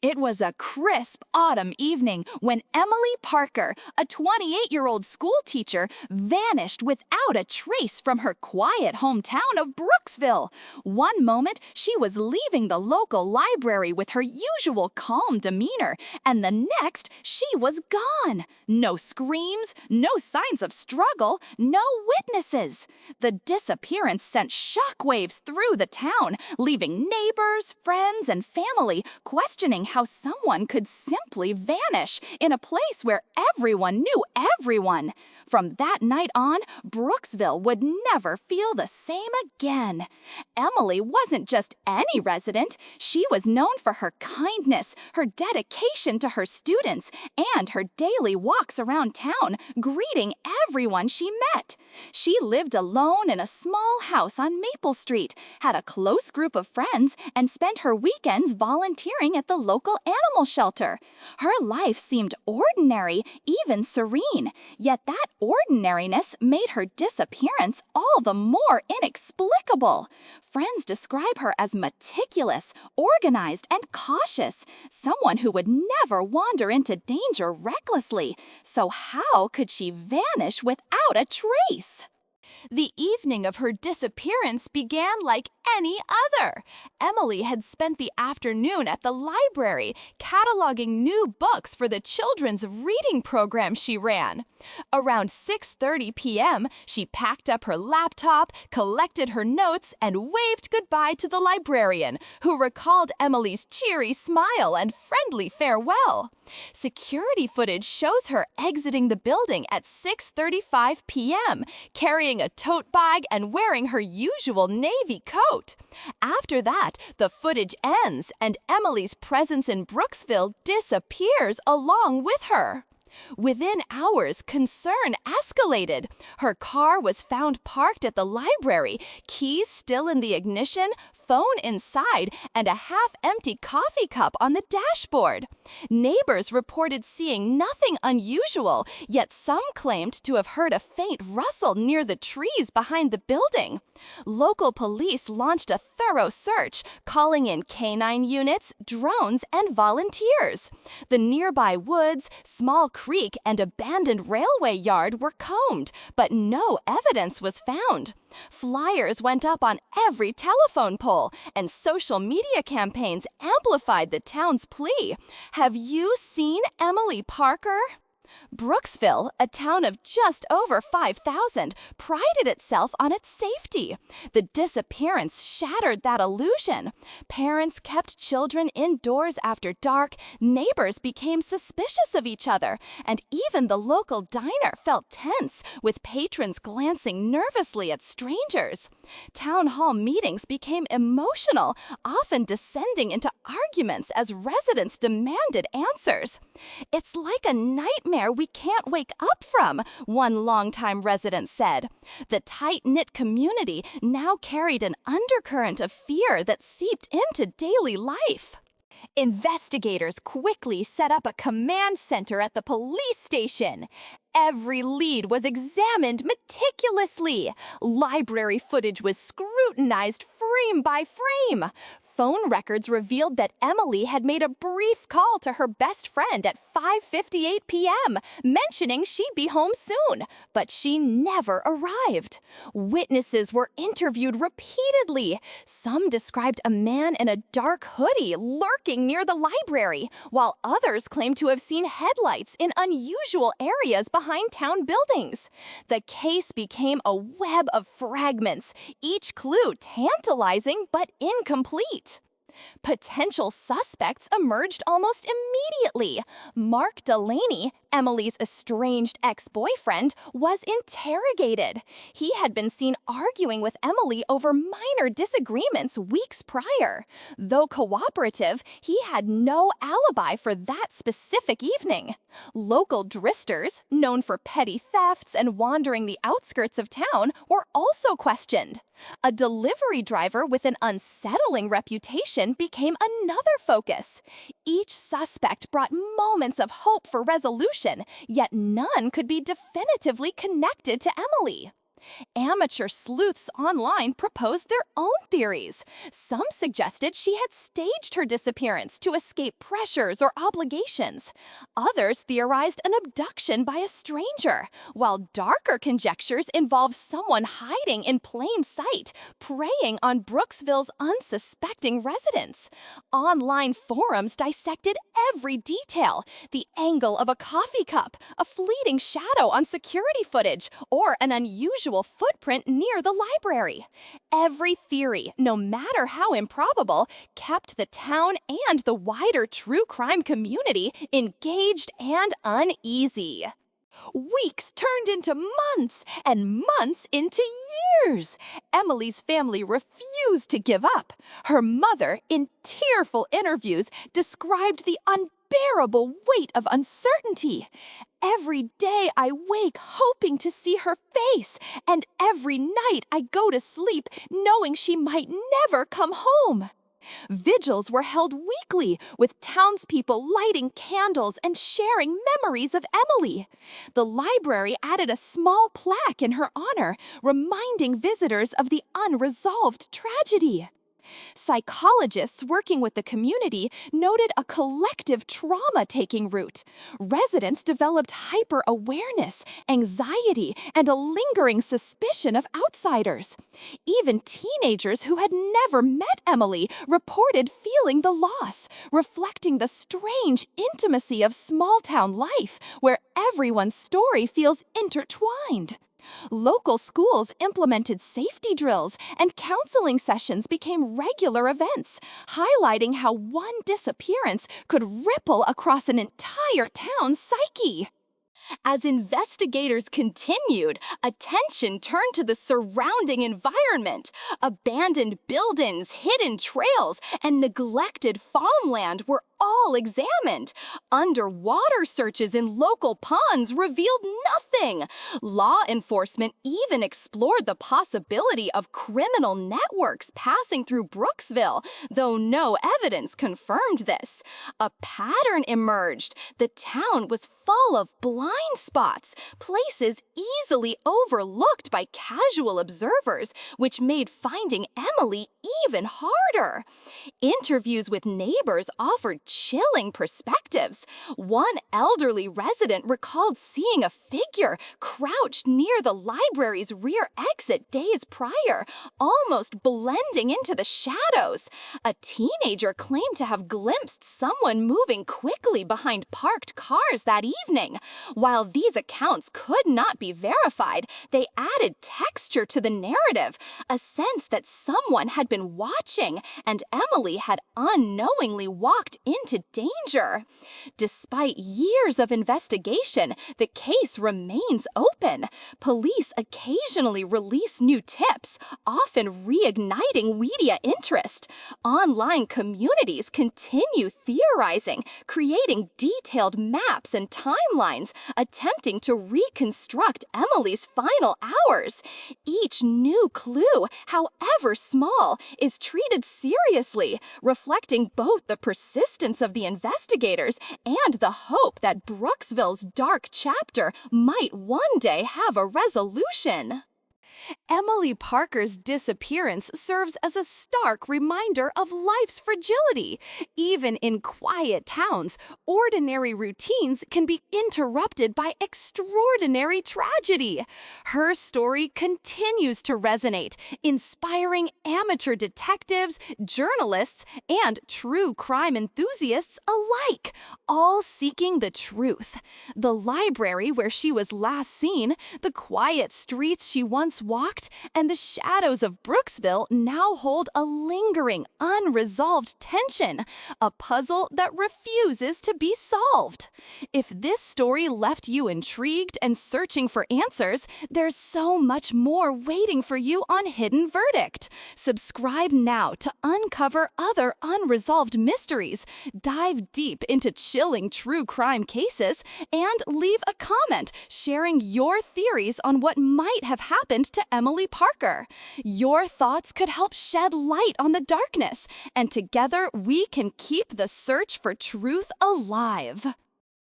It was a crisp autumn evening when Emily Parker, a 28-year-old school teacher, vanished without a trace from her quiet hometown of Brooksville. One moment, she was leaving the local library with her usual calm demeanor, and the next, she was gone. No screams, no signs of struggle, no witnesses. The disappearance sent shockwaves through the town, leaving neighbors, friends, and family questioning how someone could simply vanish in a place where everyone knew everyone. From that night on, Brooksville would never feel the same again. Emily wasn't just any resident. She was known for her kindness, her dedication to her students, and her daily walks around town, greeting everyone she met. She lived alone in a small house on Maple Street, had a close group of friends, and spent her weekends volunteering at the local animal shelter. Her life seemed ordinary, even serene, yet that ordinariness made her disappearance all the more inexplicable. Friends describe her as meticulous, organized, and cautious, someone who would never wander into danger recklessly. So how could she vanish without a trace? The evening of her disappearance began like any other. Emily had spent the afternoon at the library, cataloging new books for the children's reading program she ran. Around 6:30 p.m., she packed up her laptop, collected her notes, and waved goodbye to the librarian, who recalled Emily's cheery smile and friendly farewell. Security footage shows her exiting the building at 6:35 p.m., carrying a tote bag and wearing her usual navy coat. After that, the footage ends and Emily's presence in Brooksville disappears along with her. Within hours, concern escalated. Her car was found parked at the library, keys still in the ignition, phone inside, and a half-empty coffee cup on the dashboard. Neighbors reported seeing nothing unusual, yet some claimed to have heard a faint rustle near the trees behind the building. Local police launched a thorough search, calling in canine units, drones, and volunteers. The nearby woods, small creek, and abandoned railway yard were combed, but no evidence was found. Flyers went up on every telephone pole, and social media campaigns amplified the town's plea. Have you seen Emily Parker? Brooksville, a town of just over 5,000, prided itself on its safety. The disappearance shattered that illusion. Parents kept children indoors after dark, neighbors became suspicious of each other, and even the local diner felt tense, with patrons glancing nervously at strangers. Town hall meetings became emotional, often descending into arguments as residents demanded answers. "It's like a nightmare we can't wake up from," one longtime resident said. The tight-knit community now carried an undercurrent of fear that seeped into daily life. Investigators quickly set up a command center at the police station. Every lead was examined meticulously. Library footage was scrutinized frame by frame. Phone records revealed that Emily had made a brief call to her best friend at 5:58 p.m., mentioning she'd be home soon, but she never arrived. Witnesses were interviewed repeatedly. Some described a man in a dark hoodie lurking near the library, while others claimed to have seen headlights in unusual areas behind town buildings. The case became a web of fragments, each clue tantalizing but incomplete. Potential suspects emerged almost immediately. Mark Delaney, Emily's estranged ex-boyfriend, was interrogated. He had been seen arguing with Emily over minor disagreements weeks prior. Though cooperative, he had no alibi for that specific evening. Local dristers, known for petty thefts and wandering the outskirts of town, were also questioned. A delivery driver with an unsettling reputation became another focus. Each suspect brought moments of hope for resolution, yet none could be definitively connected to Emily. Amateur sleuths online proposed their own theories. Some suggested she had staged her disappearance to escape pressures or obligations. Others theorized an abduction by a stranger, while darker conjectures involved someone hiding in plain sight, preying on Brooksville's unsuspecting residents. Online forums dissected every detail: the angle of a coffee cup, a fleeting shadow on security footage, or an unusual footprint near the library. Every theory, no matter how improbable, kept the town and the wider true crime community engaged and uneasy. Weeks turned into months, and months into years. Emily's family refused to give up. Her mother, in tearful interviews, described the unbearable weight of uncertainty. Every day I wake hoping to see her face, and every night I go to sleep knowing she might never come home. Vigils were held weekly, with townspeople lighting candles and sharing memories of Emily. The library added a small plaque in her honor, reminding visitors of the unresolved tragedy. Psychologists working with the community noted a collective trauma taking root. Residents developed hyper-awareness, anxiety, and a lingering suspicion of outsiders. Even teenagers who had never met Emily reported feeling the loss, reflecting the strange intimacy of small-town life, where everyone's story feels intertwined. Local schools implemented safety drills, and counseling sessions became regular events, highlighting how one disappearance could ripple across an entire town's psyche. As investigators continued, attention turned to the surrounding environment. Abandoned buildings, hidden trails, and neglected farmland were all examined. Underwater searches in local ponds revealed nothing. Law enforcement even explored the possibility of criminal networks passing through Brooksville, though no evidence confirmed this. A pattern emerged. The town was full of blind spots, places easily overlooked by casual observers, which made finding Emily even harder. Interviews with neighbors offered chilling perspectives. One elderly resident recalled seeing a figure crouched near the library's rear exit days prior, almost blending into the shadows. A teenager claimed to have glimpsed someone moving quickly behind parked cars that evening. While these accounts could not be verified, they added texture to the narrative, a sense that someone had been watching and Emily had unknowingly walked into danger. Despite years of investigation, the case remains open. Police occasionally release new tips, often reigniting media interest. Online communities continue theorizing, creating detailed maps and timelines, attempting to reconstruct Emily's final hours. Each new clue, however small, is treated seriously, reflecting both the persistence of the investigators and the hope that Brooksville's dark chapter might one day have a resolution. Emily Parker's disappearance serves as a stark reminder of life's fragility. Even in quiet towns, ordinary routines can be interrupted by extraordinary tragedy. Her story continues to resonate, inspiring amateur detectives, journalists, and true crime enthusiasts alike, all seeking the truth. The library where she was last seen, the quiet streets she once walked, and the shadows of Brooksville now hold a lingering, unresolved tension, a puzzle that refuses to be solved. If this story left you intrigued and searching for answers, there's so much more waiting for you on Hidden Verdict. Subscribe now to uncover other unresolved mysteries, dive deep into chilling true crime cases, and leave a comment sharing your theories on what might have happened to Emily Parker. Your thoughts could help shed light on the darkness, and together we can keep the search for truth alive.